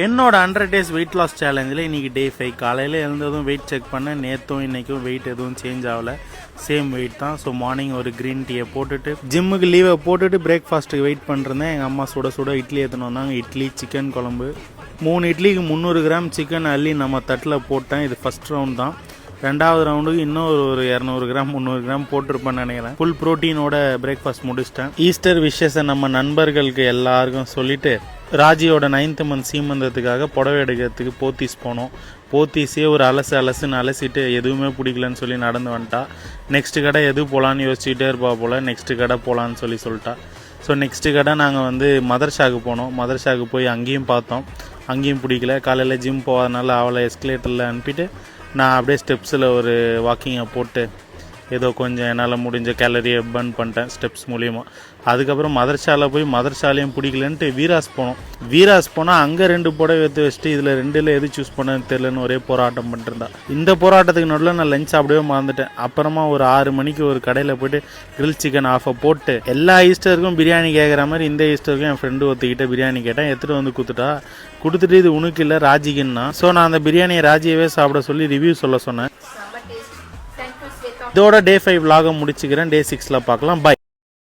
என்னோட 100 days weight loss சேலஞ்சில் இன்றைக்கி டே 5 காலையில் எழுந்ததும் வெயிட் செக் பண்ணேன். நேற்றும் இன்றைக்கும் வெயிட் எதுவும் சேஞ்ச் ஆகலை, சேம் வெயிட் தான். ஸோ மார்னிங் ஒரு க்ரீன் டீயை போட்டுட்டு ஜிம்முக்கு லீவை போட்டுட்டு பிரேக்ஃபாஸ்ட்டுக்கு வெயிட் பண்ணுறேன். எங்கள் அம்மா சுட சுட இட்லி எடுத்துன்னு வந்தாங்க. இட்லி, சிக்கன் குழம்பு, 3 இட்லிக்கு 300 கிராம் சிக்கன் அள்ளி நம்ம தட்டில் போட்டேன். இது ஃபஸ்ட் ரவுண்ட் தான். 2வது ரவுண்டுக்கு இன்னும் ஒரு 200 கிராம் 300 கிராம் போட்டிருப்பேன்னு நினைக்கிறேன். ஃபுல் ப்ரோட்டீனோட பிரேக்ஃபாஸ்ட் முடிச்சிட்டேன். ஈஸ்டர் விஷஸை நம்ம நண்பர்களுக்கு எல்லாருக்கும் சொல்லிவிட்டு ராஜியோட 9th month சீமந்தத்துக்காக புடவை எடுக்கிறதுக்கு போத்தீஸ் போனோம். போத்தீஸே ஒரு அலசுன்னு அலசிட்டு எதுவுமே பிடிக்கலன்னு சொல்லி நடந்து வந்துட்டா. நெக்ஸ்ட்டு கடை எது போகலான்னு யோசிச்சுட்டே இருப்பா போல். நெக்ஸ்ட்டு கடை போகலான்னு சொல்லிட்டா. ஸோ நெக்ஸ்ட்டு கடை நாங்கள் மதர்ஷாவுக்கு போனோம். மதர்ஷாவுக்கு போய் அங்கேயும் பார்த்தோம். அங்கேயும் பிடிக்கல. காலையில் ஜிம் போகாதனால அவளை எஸ்கலேட்டரில் அனுப்பிட்டு நான் அப்படியே ஸ்டெப்ஸில் ஒரு வாக்கிங்கை போட்டு ஏதோ கொஞ்சம் என்னால் முடிஞ்ச கேலரியை பர்ன் பண்ணிட்டேன் ஸ்டெப்ஸ் மூலியமாக. அதுக்கப்புறம் மதர்ஷாவில் போய் மதர்ஷாலையும் பிடிக்கலன்ட்டு வீராஸ் போனோம். வீராஸ் போனால் அங்கே 2 புடவை எடுத்து வச்சுட்டு இதில் 2ல் எது சூஸ் பண்ணன்னு தெரிலன்னு ஒரே போராட்டம் பண்ணிருந்தா. இந்த போராட்டத்துக்கு நடுவில் நான் லஞ்ச் சாப்பிடவே மறந்துட்டேன். அப்புறமா ஒரு 6 மணிக்கு ஒரு கடையில் போய்ட்டு கிரில் சிக்கன் ஆஃபை போட்டு எல்லா ஈஸ்டருக்கும் பிரியாணி கேட்குற மாதிரி இந்த ஈஸ்டருக்கும் என் ஃப்ரெண்டு ஒருத்திக்கிட்ட பிரியாணி கேட்டேன். எடுத்துகிட்டு வந்து கொடுத்துட்டு இது உனக்கு இல்லை ராஜிக்குன்னா. ஸோ நான் அந்த பிரியாணியை ராஜியவே சாப்பிட சொல்லி ரிவ்யூ சொல்ல சொன்னேன். இதோட டே 5 vlog முடிச்சுக்கிறேன். டே 6ல் பார்க்கலாம். பை.